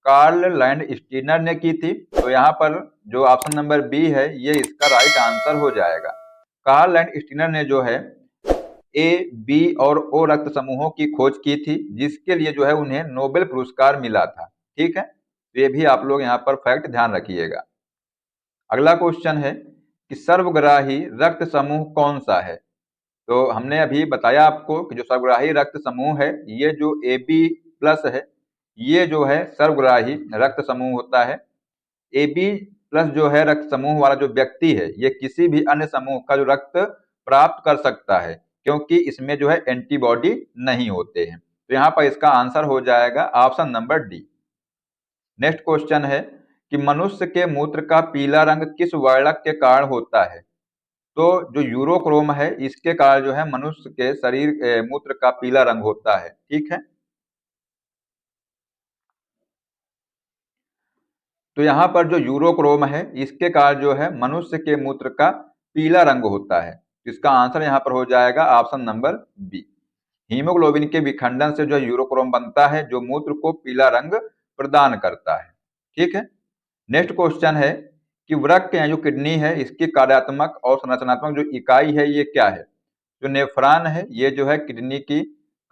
कार्ल लैंड स्टीनर ने की थी। तो यहाँ पर जो ऑप्शन नंबर बी है ये इसका राइट आंसर हो जाएगा। कार्ल लैंड स्टीनर ने जो है ए, बी और ओ रक्त समूहों की खोज की थी, जिसके लिए जो है उन्हें नोबेल पुरस्कार मिला था। ठीक है, तो ये भी आप लोग यहाँ पर फैक्ट ध्यान रखिएगा। अगला क्वेश्चन है कि सर्वग्राही रक्त समूह कौन सा है? तो हमने अभी बताया आपको कि जो सर्वग्राही रक्त समूह है, ये जो ए बी प्लस है, ये जो है सर्वग्राही रक्त समूह होता है। ए बी प्लस जो है रक्त समूह वाला जो व्यक्ति है, ये किसी भी अन्य समूह का जो रक्त प्राप्त कर सकता है, क्योंकि इसमें जो है एंटीबॉडी नहीं होते हैं। तो यहाँ पर इसका आंसर हो जाएगा option number D. Next question है कि मनुष्य के मूत्र का पीला रंग किस वर्णक के कारण होता है? तो जो यूरोक्रोम है, इसके कारण जो है मनुष्य के शरीर मूत्र का पीला रंग होता है। ठीक है, तो यहाँ पर जो यूरोक्रोम है, इसके कारण जो है मनुष्य के मूत्र का पीला रंग होता है। तो इसका आंसर यहाँ पर हो जाएगा ऑप्शन नंबर बी। हीमोग्लोबिन के विखंडन से जो है यूरोक्रोम बनता है, जो मूत्र को पीला रंग प्रदान करता है। ठीक है, नेक्स्ट क्वेश्चन है कि वृक्क या जो किडनी है, इसकी कार्यात्मक और संरचनात्मक जो इकाई है ये क्या है? जो नेफ्रॉन है, ये जो है किडनी की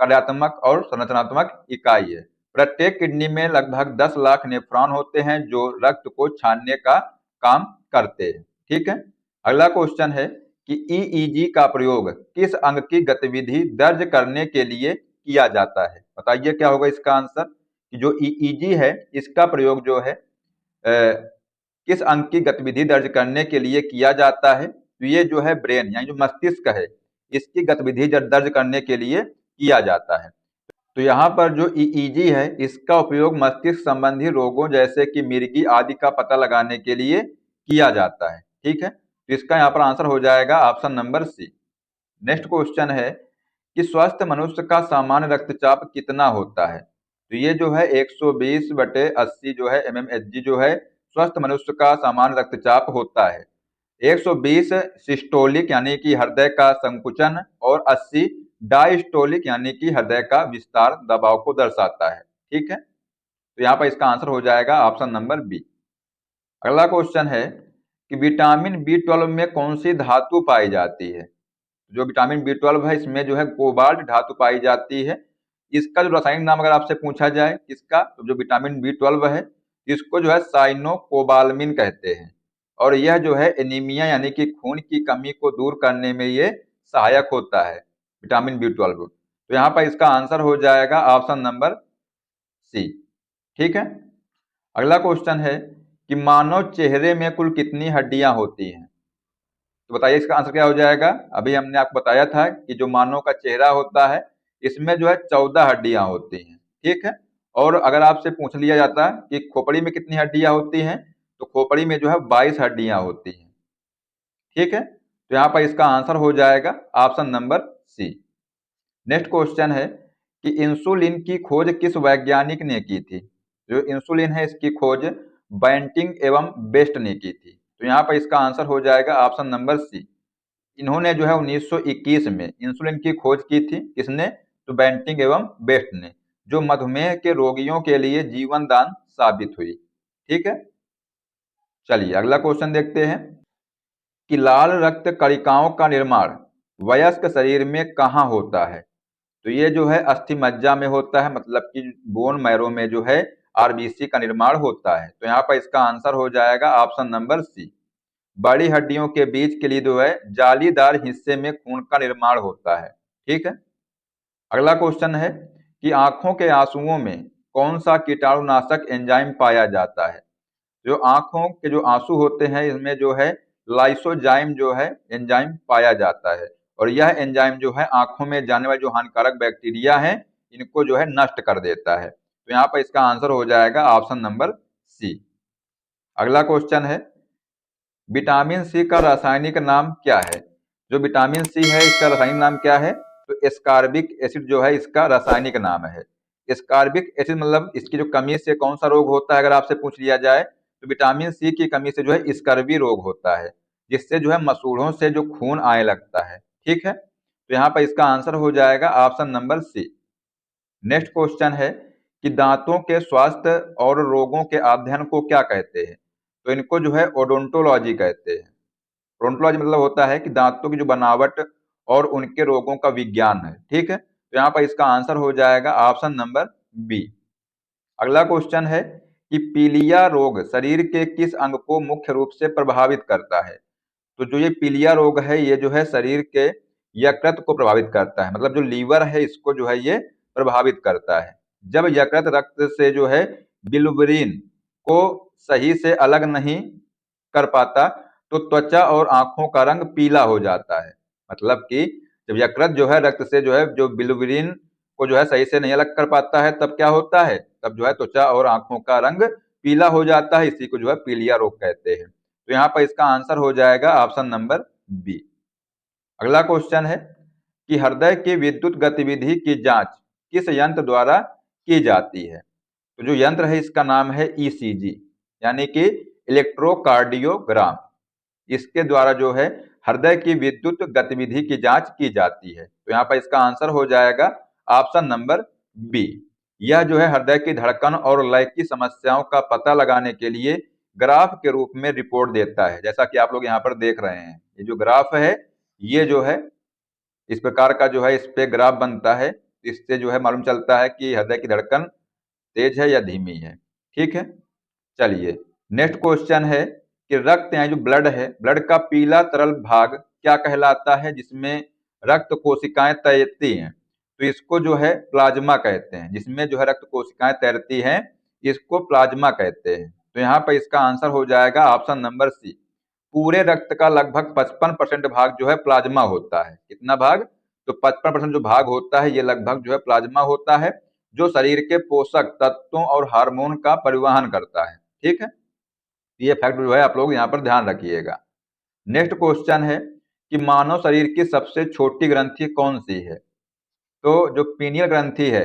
कार्यात्मक और संरचनात्मक इकाई है। प्रत्येक किडनी में लगभग 10 लाख नेफ्रॉन होते हैं जो रक्त को छानने का काम करते हैं। ठीक है, अगला क्वेश्चन है कि ईईजी का प्रयोग किस अंग की गतिविधि दर्ज करने के लिए किया जाता है? बताइए क्या होगा इसका आंसर। कि जो ईईजी है, इसका प्रयोग जो है किस अंग की गतिविधि दर्ज करने के लिए किया जाता है? तो ये जो है ब्रेन यानी जो मस्तिष्क है, इसकी गतिविधि दर्ज करने के लिए किया जाता है। तो यहाँ पर जो ईईजी है, इसका उपयोग मस्तिष्क संबंधी रोगों जैसे कि मिर्गी आदि का पता लगाने के लिए किया जाता है। ठीक है, तो इसका यहाँ पर आंसर हो जाएगा option number C. Next question है कि स्वस्थ मनुष्य का सामान्य रक्तचाप कितना होता है? तो ये जो है 120/80 जो है mmHg जो है स्वस्थ मनुष्य का सामान्य रक्तचाप होता है। 120 सिस्टोलिक यानी कि हृदय का संकुचन और 80 डायस्टोलिक यानी कि हृदय का विस्तार दबाव को दर्शाता है। ठीक है, तो यहाँ पर इसका आंसर हो जाएगा ऑप्शन नंबर बी। अगला क्वेश्चन है कि विटामिन बी 12 में कौन सी धातु पाई जाती है? जो विटामिन बी 12 है, इसमें जो है कोबाल्ट धातु पाई जाती है। इसका जो रासायनिक नाम अगर आपसे पूछा जाए इसका, तो जो विटामिन बी 12 है, इसको जो है साइनोकोबालमिन कहते हैं। और यह जो है एनीमिया यानी कि खून की कमी को दूर करने में ये सहायक होता है, विटामिन बी 12। तो यहाँ पर इसका आंसर हो जाएगा ऑप्शन नंबर सी। ठीक है, अगला क्वेश्चन है कि मानव चेहरे में कुल कितनी हड्डियां होती हैं? तो बताइए इसका आंसर क्या हो जाएगा। अभी हमने आपको बताया था कि जो मानव का चेहरा होता है, इसमें जो है 14 हड्डियां होती हैं। ठीक है, और अगर आपसे पूछ लिया जाता है कि खोपड़ी में कितनी हड्डियां होती हैं, तो खोपड़ी में जो है 22 हड्डियां होती हैं। ठीक है, तो यहाँ पर इसका आंसर हो जाएगा option number C. Next question है कि इंसुलिन की खोज किस वैज्ञानिक ने की थी? जो इंसुलिन है, इसकी खोज बैंटिंग एवं बेस्ट ने की थी। तो यहाँ पर इसका आंसर हो जाएगा ऑप्शन नंबर सी। इन्होंने जो है 1921 में इंसुलिन की खोज की थी। किसने? तो बैंटिंग एवं बेस्ट ने, जो मधुमेह के रोगियों के लिए जीवन दान साबित हुई। ठीक है, चलिए अगला क्वेश्चन देखते हैं कि लाल रक्त कणिकाओं का निर्माण वयस्क शरीर में कहाँ होता है? तो ये जो है अस्थि मज्जा में होता है, मतलब कि बोन मैरो में जो है आरबीसी का निर्माण होता है। तो यहाँ पर इसका आंसर हो जाएगा ऑप्शन नंबर सी। बड़ी हड्डियों के बीच के लिए जो है जालीदार हिस्से में खून का निर्माण होता है। ठीक है, अगला क्वेश्चन है कि आंखों के आंसुओं में कौन सा कीटाणुनाशक एंजाइम पाया जाता है। जो आंखों के जो आंसू होते हैं इसमें जो है लाइसोजाइम जो है एंजाइम पाया जाता है, और यह एंजाइम जो है आंखों में जाने वाले जो हानिकारक बैक्टीरिया हैं इनको जो है नष्ट कर देता है। तो यहाँ पर इसका आंसर हो जाएगा ऑप्शन नंबर सी। अगला क्वेश्चन है विटामिन सी का रासायनिक नाम क्या है। जो विटामिन सी है इसका रासायनिक नाम क्या है, तो एस्कॉर्बिक एसिड जो है इसका रासायनिक नाम है। एस्कॉर्बिक एसिड मतलब इसकी जो कमी से कौन सा रोग होता है अगर आपसे पूछ लिया जाए, तो विटामिन सी की कमी से जो है स्कर्वी रोग होता है, जिससे जो है मसूड़ों से जो खून आने लगता है। ठीक है, तो यहाँ पर इसका आंसर हो जाएगा option number C. Next question है कि दांतों के स्वास्थ्य और रोगों के अध्ययन को क्या कहते हैं। तो इनको जो है ओडोंटोलॉजी कहते हैं। ओडोंटोलॉजी मतलब होता है कि दांतों की जो बनावट और उनके रोगों का विज्ञान है। ठीक है, तो यहाँ पर इसका आंसर हो जाएगा ऑप्शन नंबर बी। अगला क्वेश्चन है कि पीलिया रोग शरीर के किस अंग को मुख्य रूप से प्रभावित करता है। तो जो ये पीलिया रोग है ये जो है शरीर के यकृत को प्रभावित करता है, मतलब जो लीवर है इसको जो है ये प्रभावित करता है। जब यकृत रक्त से जो है बिलिरुबिन को सही से अलग नहीं कर पाता तो त्वचा और आंखों का रंग पीला हो जाता है। मतलब कि जब यकृत जो है रक्त से जो है जो बिलिरुबिन को जो है सही से नहीं अलग कर पाता है तब क्या होता है, तब जो है त्वचा और आंखों का रंग पीला हो जाता है, इसी को जो है पीलिया रोग कहते हैं। तो यहाँ पर इसका आंसर हो जाएगा ऑप्शन नंबर बी। अगला क्वेश्चन है कि हृदय की विद्युत गतिविधि की जांच किस यंत्र द्वारा की जाती है। तो जो यंत्र है इसका नाम है ईसीजी, यानी कि इलेक्ट्रोकार्डियोग्राम। इसके द्वारा जो है हृदय की विद्युत गतिविधि की जांच की जाती है। तो यहाँ पर इसका आंसर हो जाएगा ऑप्शन नंबर बी। यह जो है हृदय की धड़कन और लय की समस्याओं का पता लगाने के लिए ग्राफ के रूप में रिपोर्ट देता है, जैसा कि आप लोग यहाँ पर देख रहे हैं। ये जो ग्राफ है ये जो है इस प्रकार का जो है इस पे ग्राफ बनता है, इससे जो है मालूम चलता है कि हृदय की धड़कन तेज है या धीमी है। ठीक है, चलिए नेक्स्ट क्वेश्चन है कि रक्त यानी जो ब्लड है, ब्लड का पीला तरल भाग क्या कहलाता है जिसमें रक्त कोशिकाएं तैरती हैं। तो इसको जो है प्लाज्मा कहते हैं। जिसमें जो है रक्त कोशिकाएं तैरती हैं इसको प्लाज्मा कहते हैं। तो यहाँ पर इसका आंसर हो जाएगा ऑप्शन नंबर सी। पूरे रक्त का लगभग 55% भाग जो है प्लाज्मा होता है। कितना भाग, तो 55% जो भाग होता है ये लगभग जो है प्लाज्मा होता है, जो शरीर के पोषक तत्वों और हार्मोन का परिवहन करता है। ठीक है, ये फैक्ट जो है आप लोग यहाँ पर ध्यान रखिएगा। नेक्स्ट क्वेश्चन है कि मानव शरीर की सबसे छोटी ग्रंथि कौन सी है। तो जो पीनियल ग्रंथि है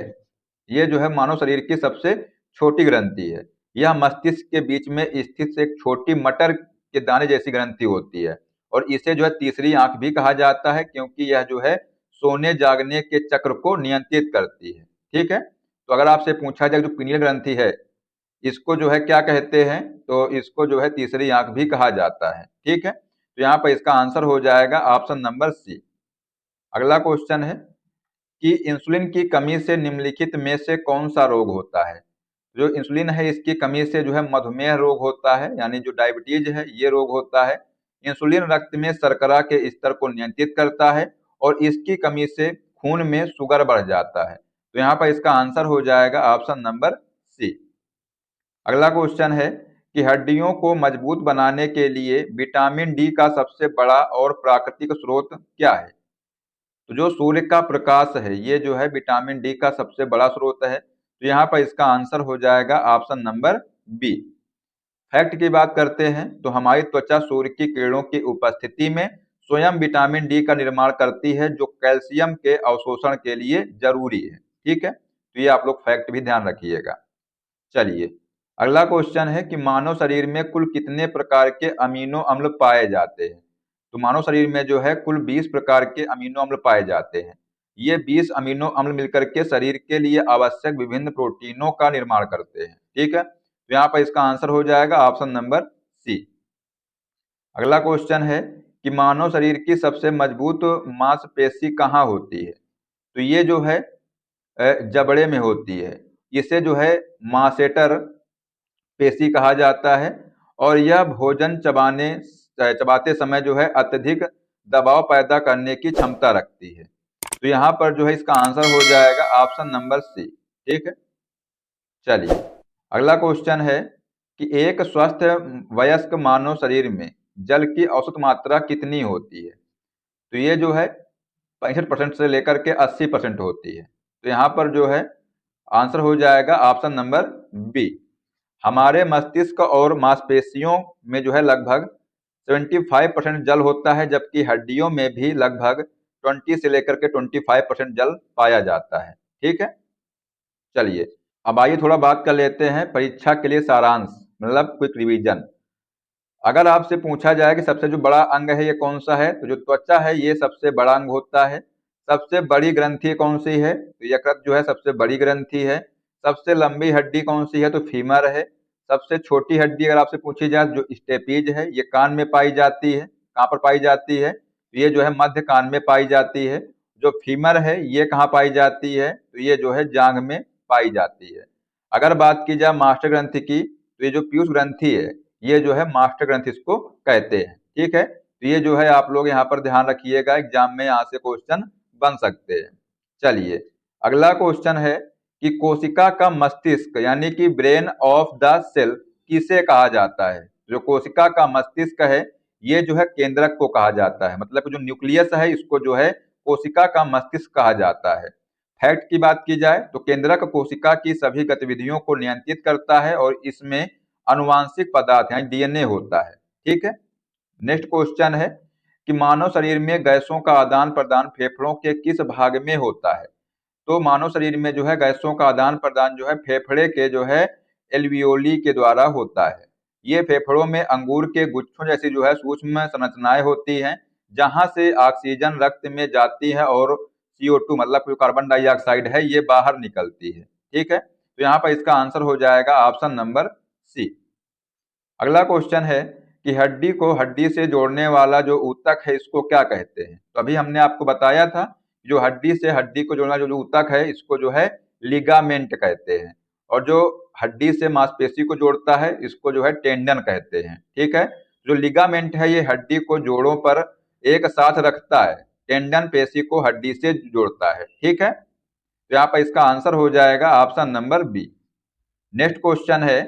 ये जो है मानव शरीर की सबसे छोटी ग्रंथि है। यह मस्तिष्क के बीच में स्थित एक छोटी मटर के दाने जैसी ग्रंथि होती है, और इसे जो है तीसरी आंख भी कहा जाता है क्योंकि यह जो है सोने जागने के चक्र को नियंत्रित करती है। ठीक है, तो अगर आपसे पूछा जाए जो पीनियल ग्रंथि है इसको जो है क्या कहते हैं, तो इसको जो है तीसरी आंख भी कहा जाता है। ठीक है, तो यहाँ पर इसका आंसर हो जाएगा ऑप्शन नंबर सी। अगला क्वेश्चन है कि इंसुलिन की कमी से निम्नलिखित में से कौन सा रोग होता है। जो इंसुलिन है इसकी कमी से जो है मधुमेह रोग होता है, यानी जो डायबिटीज है ये रोग होता है। इंसुलिन रक्त में शर्करा के स्तर को नियंत्रित करता है और इसकी कमी से खून में शुगर बढ़ जाता है। तो यहाँ पर इसका आंसर हो जाएगा ऑप्शन नंबर सी। अगला क्वेश्चन है कि हड्डियों को मजबूत बनाने के लिए विटामिन डी का सबसे बड़ा और प्राकृतिक स्रोत क्या है। तो जो सूर्य का प्रकाश है ये जो है विटामिन डी का सबसे बड़ा स्रोत है। तो यहाँ पर इसका आंसर हो जाएगा ऑप्शन नंबर बी। फैक्ट की बात करते हैं तो हमारी त्वचा सूर्य की किरणों की उपस्थिति में स्वयं विटामिन डी का निर्माण करती है जो कैल्शियम के अवशोषण के लिए जरूरी है। ठीक है, तो ये आप लोग फैक्ट भी ध्यान रखिएगा। चलिए अगला क्वेश्चन है कि मानव शरीर में कुल कितने प्रकार के अमीनो अम्ल पाए जाते हैं। तो मानव शरीर में जो है कुल 20 प्रकार के अमीनो अम्ल पाए जाते हैं। ये 20 अमीनो अम्ल मिलकर के शरीर के लिए आवश्यक विभिन्न प्रोटीनों का निर्माण करते हैं। ठीक है, तो यहाँ पर इसका आंसर हो जाएगा ऑप्शन नंबर सी। अगला क्वेश्चन है कि मानव शरीर की सबसे मजबूत मांसपेशी कहाँ होती है। तो ये जो है जबड़े में होती है। इसे जो है मासेटर पेशी कहा जाता है, और यह भोजन चबाते समय जो है अत्यधिक दबाव पैदा करने की क्षमता रखती है। तो यहाँ पर जो है इसका आंसर हो जाएगा ऑप्शन नंबर सी। ठीक है, चलिए अगला क्वेश्चन है कि एक स्वस्थ वयस्क मानव शरीर में जल की औसत मात्रा कितनी होती है। तो ये जो है 65% से लेकर के 80% होती है। तो यहाँ पर जो है आंसर हो जाएगा ऑप्शन नंबर बी। हमारे मस्तिष्क और मांसपेशियों में जो है लगभग 75% जल होता है, जबकि हड्डियों में भी लगभग 20 से लेकर के 25% जल पाया जाता है। ठीक है, चलिए अब आइए थोड़ा बात कर लेते हैं परीक्षा के लिए सारांश, मतलब क्विक रिवीजन। अगर आपसे पूछा जाए कि सबसे जो बड़ा अंग है ये कौन सा है, तो जो त्वचा है ये सबसे बड़ा अंग होता है। सबसे बड़ी ग्रंथि कौन सी है, तो यकृत जो है सबसे बड़ी ग्रंथि है। सबसे लंबी हड्डी कौन सी है, तो फीमर है। सबसे छोटी हड्डी अगर आपसे पूछी जाए जो स्टेपीज है, ये कान में पाई जाती है। कहाँ पर पाई जाती है, तो ये जो है मध्य कान में पाई जाती है। जो फीमर है ये कहाँ पाई जाती है, तो ये जो है जांघ में पाई जाती है। अगर बात की जाए मास्टर ग्रंथि की, तो ये जो पीयूष ग्रंथि है ये जो है मास्टर ग्रंथि इसको कहते हैं। ठीक है, तो ये जो है आप लोग यहाँ पर ध्यान रखिएगा, एग्जाम में यहाँ से क्वेश्चन बन सकते हैं। चलिए अगला क्वेश्चन है कि कोशिका का मस्तिष्क यानी कि ब्रेन ऑफ द सेल किसे कहा जाता है। जो कोशिका का मस्तिष्क है ये जो है केंद्रक को कहा जाता है, मतलब जो न्यूक्लियस है इसको जो है कोशिका का मस्तिष्क कहा जाता है। फैक्ट की बात की जाए तो केंद्रक कोशिका की सभी गतिविधियों को नियंत्रित करता है और इसमें अनुवांशिक पदार्थ यानी डीएनए होता है। ठीक है, नेक्स्ट क्वेश्चन है कि मानव शरीर में गैसों का आदान प्रदान फेफड़ों के किस भाग में होता है। तो मानव शरीर में जो है गैसों का आदान प्रदान जो है फेफड़े के जो है एल्वियोली के द्वारा होता है। ये फेफड़ों में अंगूर के गुच्छों जैसी जो है सूक्ष्म संरचनाएं होती हैं, जहां से ऑक्सीजन रक्त में जाती है और CO2 मतलब जो कार्बन डाइऑक्साइड है ये बाहर निकलती है। ठीक है, तो यहाँ पर इसका आंसर हो जाएगा ऑप्शन नंबर सी। अगला क्वेश्चन है कि हड्डी को हड्डी से जोड़ने वाला जो ऊतक है इसको क्या कहते हैं। तो अभी हमने आपको बताया था जो हड्डी से हड्डी को जोड़ना जो ऊतक है इसको जो है लिगामेंट कहते हैं, और जो हड्डी से मांसपेशी को जोड़ता है इसको जो है टेंडन कहते हैं। ठीक है, जो लिगामेंट है ये हड्डी को जोड़ों पर एक साथ रखता है, टेंडन पेशी को हड्डी से जोड़ता है। ठीक है, तो यहाँ पर इसका आंसर हो जाएगा option number B. Next question है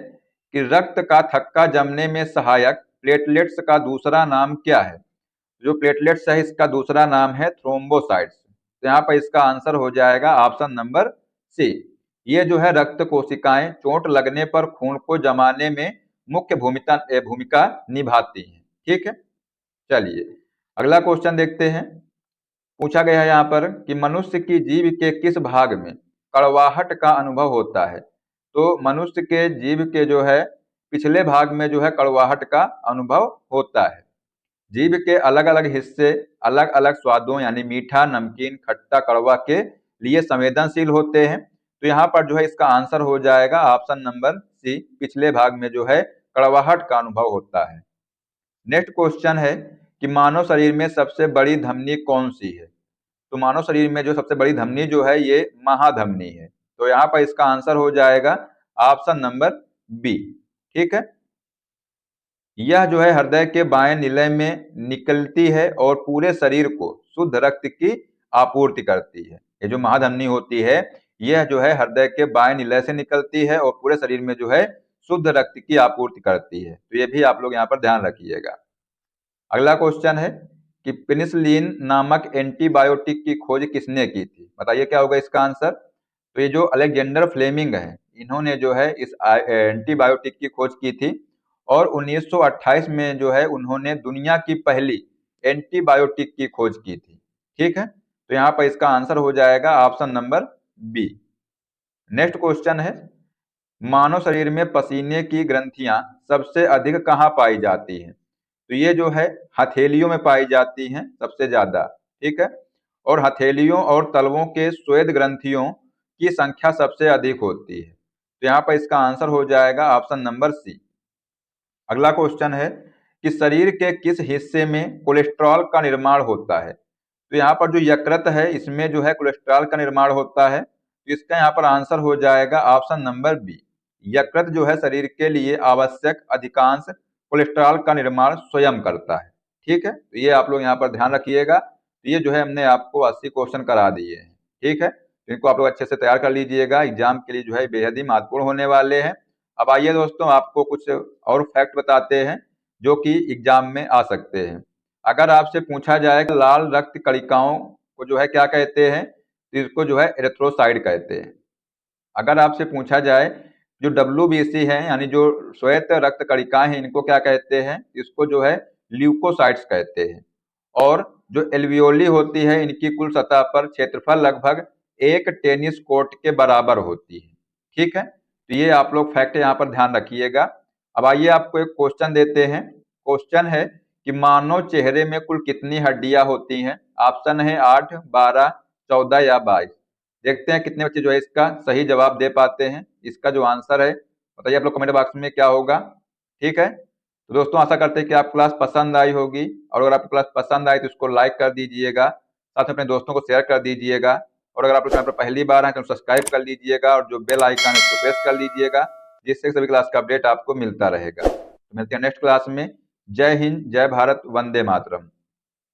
कि रक्त का थक्का जमने में सहायक प्लेटलेट्स का दूसरा नाम क्या है। जो प्लेटलेट्स है इसका दूसरा नाम है थ्रोम्बोसाइट्स। तो यहाँ पर इसका आंसर हो जाएगा ऑप्शन नंबर सी। ये जो है रक्त कोशिकाएं चोट लगने पर खून को जमाने में मुख्य भूमिका निभाती हैं। ठीक है, चलिए अगला क्वेश्चन देखते हैं। पूछा गया है यहाँ पर कि मनुष्य की जीभ के किस भाग में कड़वाहट का अनुभव होता है। तो मनुष्य के जीभ के जो है पिछले भाग में जो है कड़वाहट का अनुभव होता है। जीभ के अलग अलग हिस्से अलग अलग स्वादों यानी मीठा, नमकीन, खट्टा, कड़वा के लिए संवेदनशील होते हैं। तो यहाँ पर जो है इसका आंसर हो जाएगा ऑप्शन नंबर सी, पिछले भाग में जो है कड़वाहट का अनुभव होता है। नेक्स्ट क्वेश्चन है कि मानव शरीर में सबसे बड़ी धमनी कौन सी है। तो मानव शरीर में जो सबसे बड़ी धमनी जो है ये महाधमनी है। तो यहाँ पर इसका आंसर हो जाएगा ऑप्शन नंबर बी। ठीक है, यह जो है हृदय के बाएं निलय में निकलती है और पूरे शरीर को शुद्ध रक्त की आपूर्ति करती है। ये जो महाधमनी होती है यह जो है हृदय के बाएं निलय से निकलती है और पूरे शरीर में जो है शुद्ध रक्त की आपूर्ति करती है। तो ये भी आप लोग यहाँ पर ध्यान रखिएगा। अगला क्वेश्चन है कि पेनिसिलिन नामक एंटीबायोटिक की खोज किसने की थी। बताइए क्या होगा इसका आंसर। तो ये जो अलेक्जेंडर फ्लेमिंग है इन्होंने जो है इस एंटीबायोटिक की खोज की थी और 1928 में जो है उन्होंने दुनिया की पहली एंटीबायोटिक की खोज की थी। ठीक है, तो यहाँ पर इसका आंसर हो जाएगा option number B. Next question है मानव शरीर में पसीने की ग्रंथियां सबसे अधिक कहाँ पाई जाती हैं। तो ये जो है हथेलियों में पाई जाती हैं सबसे ज्यादा। ठीक है, और हथेलियों और तलवों के श्वेत ग्रंथियों की संख्या सबसे अधिक होती है। तो यहाँ पर इसका आंसर हो जाएगा ऑप्शन नंबर सी। अगला क्वेश्चन है कि शरीर के किस हिस्से में कोलेस्ट्रॉल का निर्माण होता है। तो यहाँ पर जो यकृत है इसमें जो है कोलेस्ट्रॉल का निर्माण होता है। तो इसका यहाँ पर आंसर हो जाएगा ऑप्शन नंबर बी। यकृत जो है शरीर के लिए आवश्यक अधिकांश कोलेस्ट्रॉल का निर्माण स्वयं करता है। ठीक है, तो ये आप लोग यहाँ पर ध्यान रखिएगा। तो ये जो है हमने आपको 80 क्वेश्चन करा दिए हैं। ठीक है, तो इनको आप लोग अच्छे से तैयार कर लीजिएगा, एग्जाम के लिए जो है बेहद ही महत्वपूर्ण होने वाले हैं। अब आइए दोस्तों, आपको कुछ और फैक्ट बताते हैं जो कि एग्जाम में आ सकते हैं। अगर आपसे पूछा जाए कि लाल रक्त कणिकाओं को जो है क्या कहते हैं, तो इसको जो है एरिथ्रोसाइट कहते हैं। अगर आपसे पूछा जाए जो WBC है यानी जो श्वेत रक्त कणिकाएं हैं, इनको क्या कहते हैं, इसको जो है ल्यूकोसाइट्स कहते हैं। और जो एल्वियोली होती है, इनकी कुल सतह पर क्षेत्रफल लगभग एक टेनिस कोर्ट के बराबर होती है। ठीक है, तो ये आप लोग फैक्ट यहाँ पर ध्यान रखिएगा। अब आइए आपको एक क्वेश्चन देते हैं। क्वेश्चन है कि मानव चेहरे में कुल कितनी हड्डियां होती हैं। ऑप्शन है 8, 12, 14 या 22। देखते हैं कितने बच्चे जो है इसका सही जवाब दे पाते हैं। इसका जो आंसर है बताइए आप लोग कमेंट बॉक्स में क्या होगा। ठीक है, तो दोस्तों आशा करते हैं कि आप क्लास पसंद आई होगी, और अगर आपको क्लास पसंद आई तो इसको लाइक कर दीजिएगा, साथ में अपने दोस्तों को शेयर कर दीजिएगा, और अगर आप लोग चैनल पर पहली बार आए तो सब्सक्राइब कर लीजिएगा और जो बेल आइकन है उसको प्रेस कर लीजिएगा, जिससे सभी क्लास का अपडेट आपको मिलता रहेगा। तो मिलते हैं नेक्स्ट क्लास में। जय हिंद, जय भारत, वंदे मातरम।